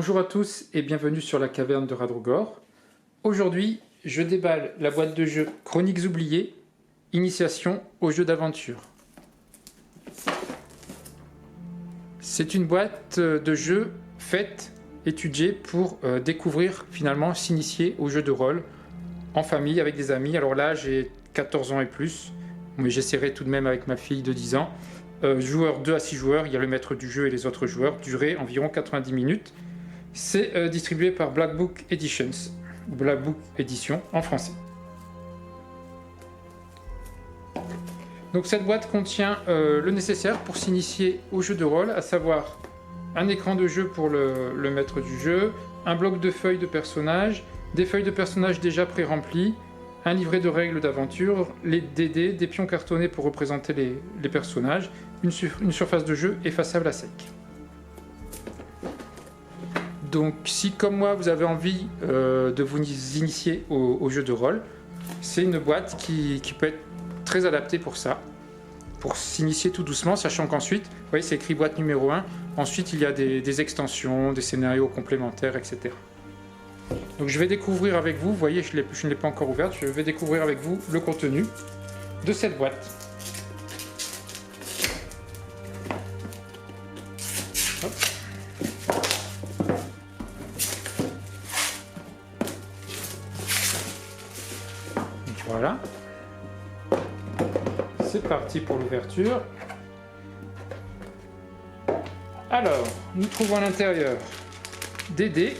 Bonjour à tous et bienvenue sur la caverne de Radrogor. Aujourd'hui, je déballe la boîte de jeu Chroniques oubliées, initiation au jeu d'aventure. C'est une boîte de jeu faite, étudiée pour découvrir, finalement, s'initier au jeu de rôle en famille, avec des amis. Alors là, j'ai 14 ans et plus, mais j'essaierai tout de même avec ma fille de 10 ans. Joueurs 2 à 6 joueurs, il y a le maître du jeu et les autres joueurs, durée environ 90 minutes. C'est distribué par Black Book Editions, Black Book Edition en français. Donc cette boîte contient le nécessaire pour s'initier au jeu de rôle, à savoir un écran de jeu pour le maître du jeu, un bloc de feuilles de personnages, des feuilles de personnages déjà pré-remplies, un livret de règles d'aventure, les dés, des pions cartonnés pour représenter les personnages, une surface de jeu effaçable à sec. Donc si comme moi vous avez envie de vous initier au jeu de rôle, c'est une boîte qui peut être très adaptée pour ça, pour s'initier tout doucement, sachant qu'ensuite, vous voyez c'est écrit boîte numéro 1, ensuite il y a des extensions, des scénarios complémentaires, etc. Donc je vais découvrir avec vous, vous voyez je ne l'ai pas encore ouverte, je vais découvrir avec vous le contenu de cette boîte. Hop. Voilà, c'est parti pour l'ouverture. Alors, nous trouvons à l'intérieur des dés.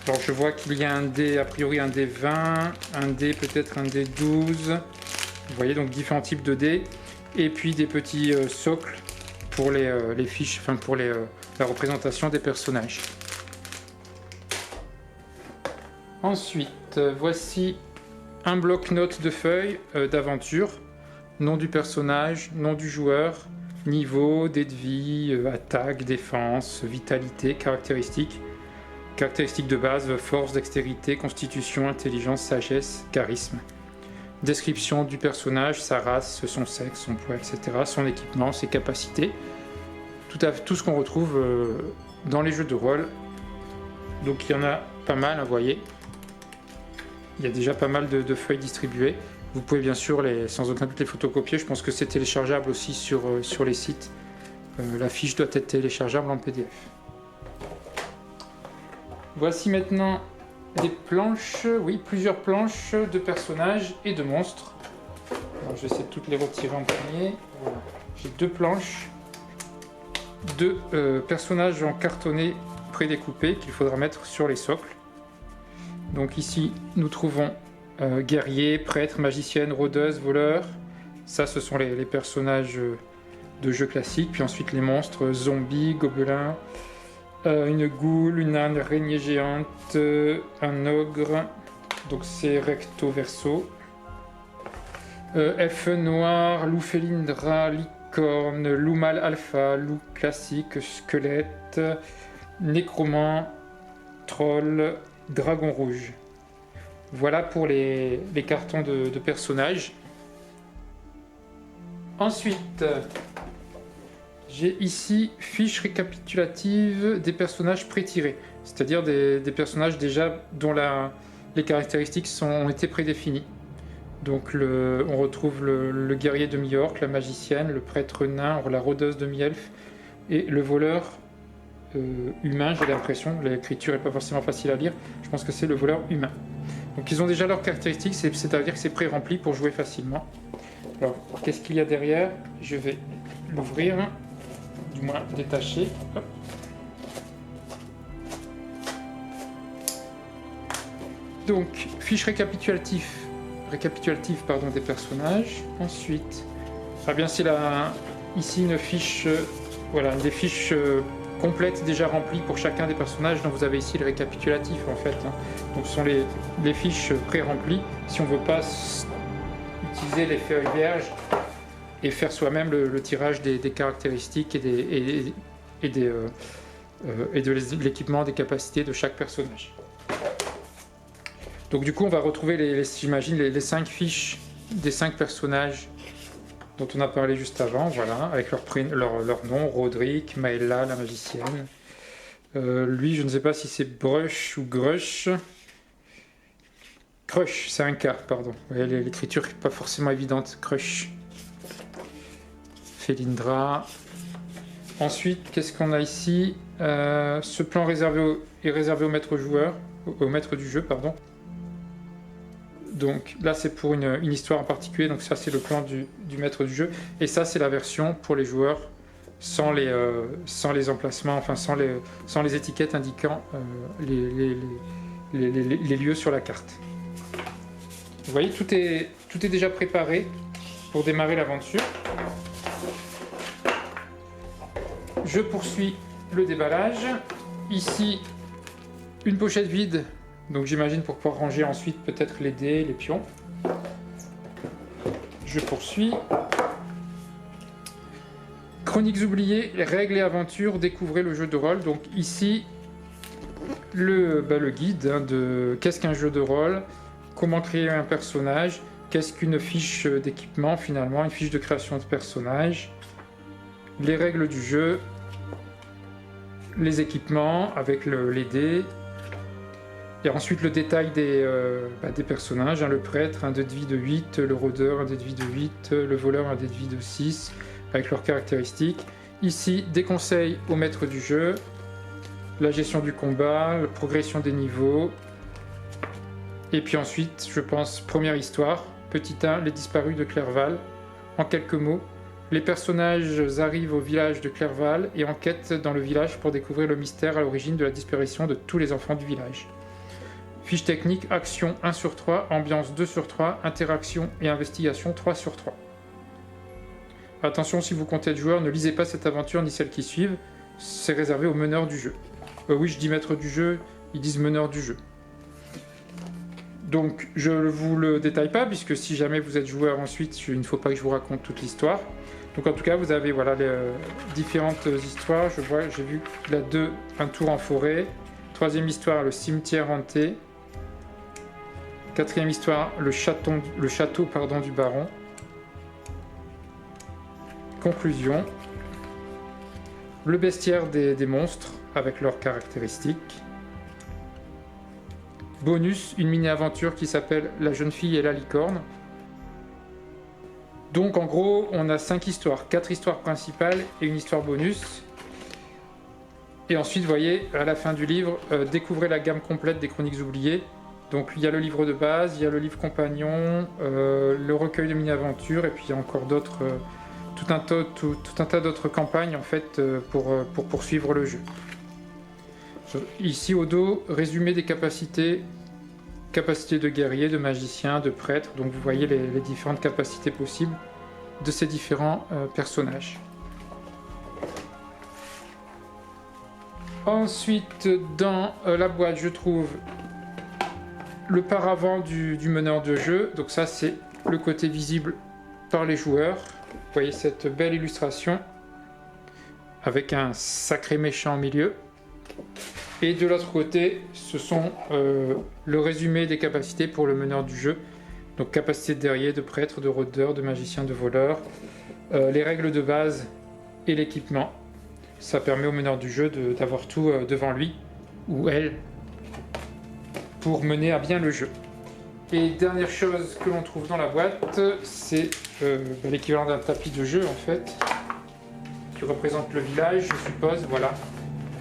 Alors je vois qu'il y a un dé, a priori un dé 20, un dé peut-être un dé 12. Vous voyez donc différents types de dés. Et puis des petits socles pour les fiches, enfin pour la représentation des personnages. Ensuite, voici un bloc-notes de feuilles d'aventure, nom du personnage, nom du joueur, niveau, dés de vie, attaque, défense, vitalité, caractéristiques de base, force, dextérité, constitution, intelligence, sagesse, charisme. Description du personnage, sa race, son sexe, son poids, etc., son équipement, ses capacités. Tout ce qu'on retrouve dans les jeux de rôle. Donc il y en a pas mal, vous voyez. Il y a déjà pas mal de feuilles distribuées. Vous pouvez bien sûr sans aucun doute les photocopier. Je pense que c'est téléchargeable aussi sur les sites. La fiche doit être téléchargeable en PDF. Voici maintenant des planches, oui, plusieurs planches de personnages et de monstres. Alors, je vais essayer de toutes les retirer en premier. Voilà. J'ai deux planches de personnages en cartonné prédécoupés qu'il faudra mettre sur les socles. Donc ici, nous trouvons guerrier, prêtre, magicienne, rôdeuse, voleur. Ça, ce sont les personnages de jeux classiques. Puis ensuite, les monstres, zombies, gobelins, une goule, une âne, araignée géante, un ogre. Donc c'est recto verso. Elfe noir, loup félindra, licorne, loup mâle alpha, loup classique, squelette, nécromant, troll, dragon rouge. Voilà pour les cartons de personnages. Ensuite, j'ai ici fiche récapitulative des personnages pré-tirés, c'est-à-dire des personnages déjà dont les caractéristiques ont été prédéfinies. Donc on retrouve le guerrier demi-orc, la magicienne, le prêtre nain, la rôdeuse demi-elfe et le voleur humain, j'ai l'impression, l'écriture n'est pas forcément facile à lire, je pense que c'est le voleur humain. Donc ils ont déjà leurs caractéristiques, c'est-à-dire que c'est pré-rempli pour jouer facilement. Alors, qu'est-ce qu'il y a derrière? Je vais l'ouvrir, du moins détacher. Hop. Donc, fiche récapitulative des personnages. Ensuite, bien c'est ici une fiche, voilà, des fiches complètes déjà remplies pour chacun des personnages. Donc vous avez ici le récapitulatif en fait. Donc ce sont les fiches pré-remplies. Si on ne veut pas utiliser les feuilles vierges et faire soi-même le tirage des caractéristiques et de l'équipement, des capacités de chaque personnage. Donc du coup on va retrouver j'imagine les 5 fiches des 5 personnages dont on a parlé juste avant, voilà, avec leur nom, Roderick, Maëlla, la magicienne, Lui, je ne sais pas si c'est Brush ou Grush. Crush, c'est un K, pardon. Ouais, l'écriture n'est pas forcément évidente. Crush. Felindra. Ensuite, qu'est-ce qu'on a ici? Ce plan est réservé au maître joueur, au maître du jeu, pardon. Donc là, c'est pour une histoire en particulier. Donc ça, c'est le plan du maître du jeu. Et ça, c'est la version pour les joueurs sans les emplacements, enfin sans les étiquettes indiquant les lieux sur la carte. Vous voyez, tout est déjà préparé pour démarrer l'aventure. Je poursuis le déballage. Ici, une pochette vide, donc j'imagine pour pouvoir ranger ensuite peut-être les dés, les pions. Je poursuis. Chroniques oubliées, règles et aventures, découvrez le jeu de rôle. Donc ici, le guide de qu'est-ce qu'un jeu de rôle, comment créer un personnage, qu'est-ce qu'une fiche d'équipement finalement, une fiche de création de personnage, les règles du jeu, les équipements avec les dés, et ensuite le détail des personnages, le prêtre, un dé de vie de 8, le rôdeur, un dé de vie de 8, le voleur, un dé de vie de 6, avec leurs caractéristiques. Ici, des conseils au maître du jeu, la gestion du combat, la progression des niveaux, et puis ensuite, je pense, première histoire, petit 1, les disparus de Clerval. En quelques mots, les personnages arrivent au village de Clerval et enquêtent dans le village pour découvrir le mystère à l'origine de la disparition de tous les enfants du village. Fiche technique, action 1/3, ambiance 2/3, interaction et investigation 3/3. Attention, si vous comptez être joueur, ne lisez pas cette aventure ni celles qui suivent, c'est réservé aux meneurs du jeu. Oui, je dis maître du jeu, ils disent meneur du jeu. Donc, je ne vous le détaille pas, puisque si jamais vous êtes joueur ensuite, il ne faut pas que je vous raconte toute l'histoire. Donc, en tout cas, vous avez voilà, les différentes histoires. J'ai vu la 2, un tour en forêt. Troisième histoire, le cimetière hanté. Quatrième histoire, le château du baron. Conclusion. Le bestiaire des monstres, avec leurs caractéristiques. Bonus, une mini-aventure qui s'appelle La jeune fille et la licorne. Donc en gros, on a 5 histoires, 4 histoires principales et une histoire bonus. Et ensuite, vous voyez, à la fin du livre, découvrez la gamme complète des chroniques oubliées. Donc il y a le livre de base, il y a le livre compagnon, le recueil de mini-aventures, et puis il y a encore d'autres, tout un tas d'autres campagnes en fait pour poursuivre le jeu. Ici au dos, résumé des capacités de guerrier, de magicien, de prêtre. Donc vous voyez les différentes capacités possibles de ces différents personnages. Ensuite, dans la boîte, je trouve le paravent du meneur de jeu. Donc ça, c'est le côté visible par les joueurs. Vous voyez cette belle illustration avec un sacré méchant au milieu. Et de l'autre côté, ce sont le résumé des capacités pour le meneur du jeu. Donc capacité de guerrier, de prêtre, de rôdeur, de magicien, de voleur. Les règles de base et l'équipement. Ça permet au meneur du jeu d'avoir tout devant lui, ou elle, pour mener à bien le jeu. Et dernière chose que l'on trouve dans la boîte, c'est l'équivalent d'un tapis de jeu en fait, qui représente le village, je suppose, voilà.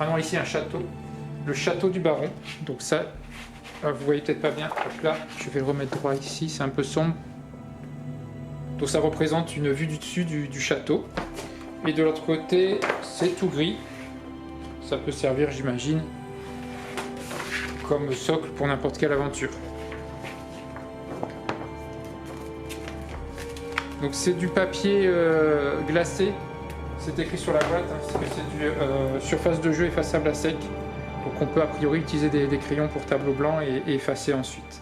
Ah non, ici un château. Le château du baron, donc ça, vous voyez peut-être pas bien, hop là, je vais le remettre droit ici, c'est un peu sombre. Donc ça représente une vue du dessus du château. Et de l'autre côté, c'est tout gris. Ça peut servir, j'imagine, comme socle pour n'importe quelle aventure. Donc c'est du papier glacé, c'est écrit sur la boîte, hein, c'est du surface de jeu effaçable à sec. Donc on peut a priori utiliser des crayons pour tableau blanc et effacer ensuite.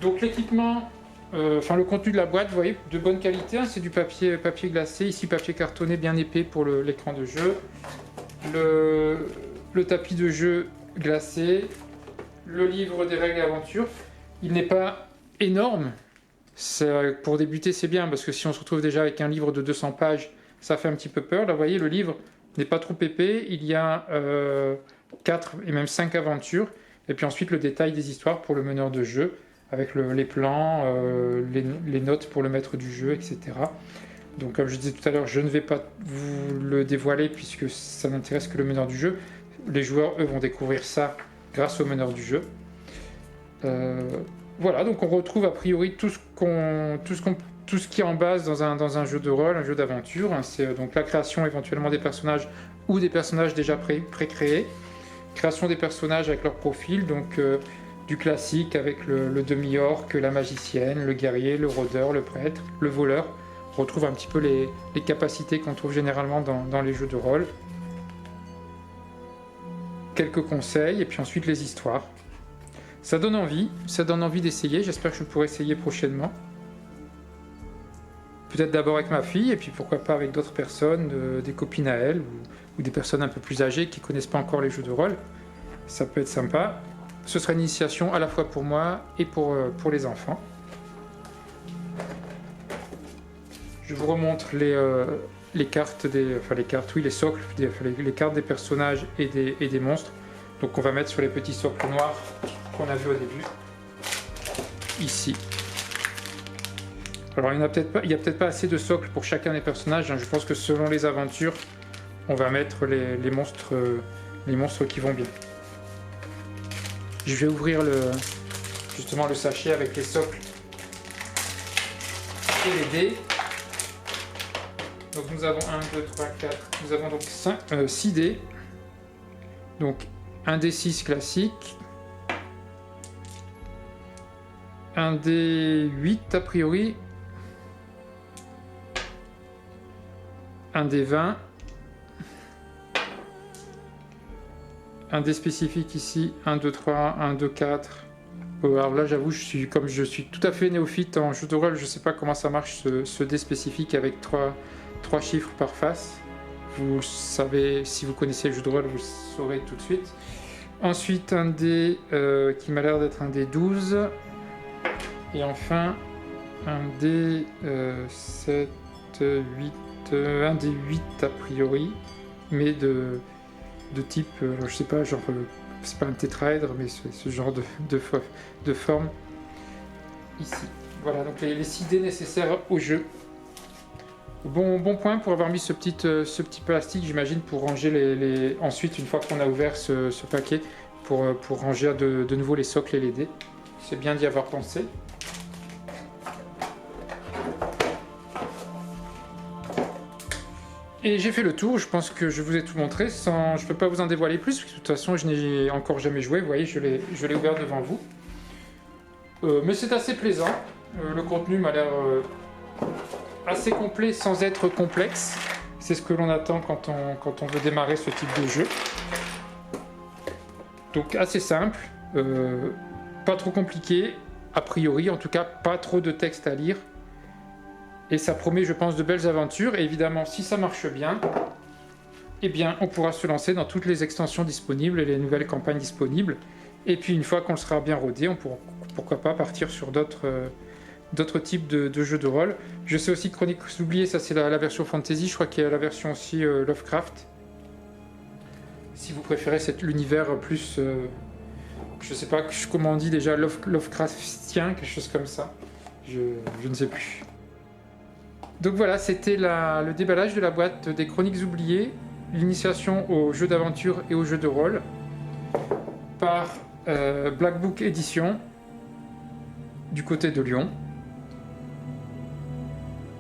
Donc l'équipement, le contenu de la boîte, vous voyez, de bonne qualité, hein, c'est du papier glacé, ici papier cartonné bien épais pour l'écran de jeu. Le tapis de jeu glacé, le livre des règles et aventures. Il n'est pas énorme, pour débuter c'est bien, parce que si on se retrouve déjà avec un livre de 200 pages, ça fait un petit peu peur. Là, vous voyez, le livre n'est pas trop épais. Il y a 4 et même 5 aventures. Et puis ensuite, le détail des histoires pour le meneur de jeu, avec les plans, les notes pour le maître du jeu, etc. Donc, comme je disais tout à l'heure, je ne vais pas vous le dévoiler puisque ça n'intéresse que le meneur du jeu. Les joueurs, eux, vont découvrir ça grâce au meneur du jeu. Voilà, donc on retrouve a priori tout ce qui est en base dans un jeu de rôle, un jeu d'aventure. C'est donc la création éventuellement des personnages ou des personnages déjà pré-créés. Création des personnages avec leur profil, donc du classique avec le demi-orc, la magicienne, le guerrier, le rôdeur, le prêtre, le voleur. On retrouve un petit peu les capacités qu'on trouve généralement dans les jeux de rôle. Quelques conseils et puis ensuite les histoires. Ça donne envie d'essayer. J'espère que je pourrai essayer prochainement. Peut-être d'abord avec ma fille et puis pourquoi pas avec d'autres personnes, des copines à elle ou des personnes un peu plus âgées qui connaissent pas encore les jeux de rôle. Ça peut être sympa. Ce sera une initiation à la fois pour moi et pour les enfants. Je vous remontre les cartes les socles, les cartes des personnages et des monstres. Donc on va mettre sur les petits socles noirs qu'on a vu au début, ici. Alors il n'y a peut-être pas assez de socles pour chacun des personnages. Je pense que selon les aventures, on va mettre les monstres qui vont bien. Je vais ouvrir justement le sachet avec les socles et les dés. Donc nous avons 1, 2, 3, 4, nous avons donc 6 dés. Donc un dé 6 classique, un dé 8 a priori, un dé 20, un dé spécifique ici, 1, 2, 3, 1, 2, 4. Alors là j'avoue, comme je suis tout à fait néophyte en jeu de rôle, je ne sais pas comment ça marche ce dé spécifique avec 3 chiffres par face. Vous savez, si vous connaissez le jeu de rôle, vous le saurez tout de suite. Ensuite, un dé qui m'a l'air d'être un dé 12. Et enfin, un dé 7, 8, un dé 8 a priori, mais de type, je sais pas, genre, c'est pas un tétraèdre, mais ce genre de forme ici. Voilà, donc les 6 dés nécessaires au jeu. Bon point pour avoir mis ce petit plastique, j'imagine, pour ranger ensuite, une fois qu'on a ouvert ce paquet, pour ranger de nouveau les socles et les dés. C'est bien d'y avoir pensé. Et j'ai fait le tour, je pense que je vous ai tout montré, je ne peux pas vous en dévoiler plus, parce que de toute façon je n'ai encore jamais joué, vous voyez, je l'ai ouvert devant vous. Mais c'est assez plaisant, le contenu m'a l'air assez complet sans être complexe. C'est ce que l'on attend quand on veut démarrer ce type de jeu. Donc assez simple, pas trop compliqué, a priori, en tout cas pas trop de texte à lire. Et ça promet, je pense, de belles aventures. Et évidemment, si ça marche bien, eh bien, on pourra se lancer dans toutes les extensions disponibles et les nouvelles campagnes disponibles. Et puis une fois qu'on sera bien rodé, on pourra, pourquoi pas, partir sur d'autres types de jeux de rôle. Je sais aussi que Chroniques oubliées, ça c'est la version fantasy, je crois qu'il y a la version aussi Lovecraft. Si vous préférez l'univers plus, je sais pas comment on dit déjà, Lovecraftien, quelque chose comme ça. Je ne sais plus. Donc voilà, c'était le déballage de la boîte des Chroniques oubliées, l'initiation aux jeux d'aventure et aux jeux de rôle, par Black Book Edition, du côté de Lyon.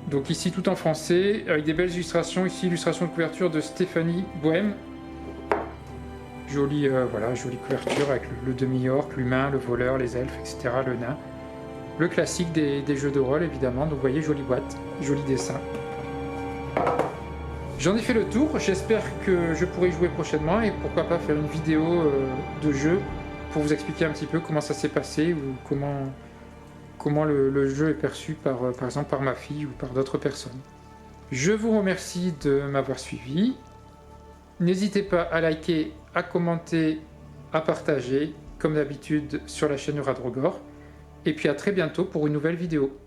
Donc ici tout en français, avec des belles illustrations. Ici illustration de couverture de Stéphanie Bohème. Jolie couverture avec le demi-orc, l'humain, le voleur, les elfes, etc., le nain. Le classique des jeux de rôle évidemment, donc vous voyez, jolie boîte, joli dessin. J'en ai fait le tour, j'espère que je pourrai y jouer prochainement et pourquoi pas faire une vidéo de jeu pour vous expliquer un petit peu comment ça s'est passé ou comment le jeu est perçu par exemple par ma fille ou par d'autres personnes. Je vous remercie de m'avoir suivi. N'hésitez pas à liker, à commenter, à partager, comme d'habitude sur la chaîne Radrogor. Et puis à très bientôt pour une nouvelle vidéo.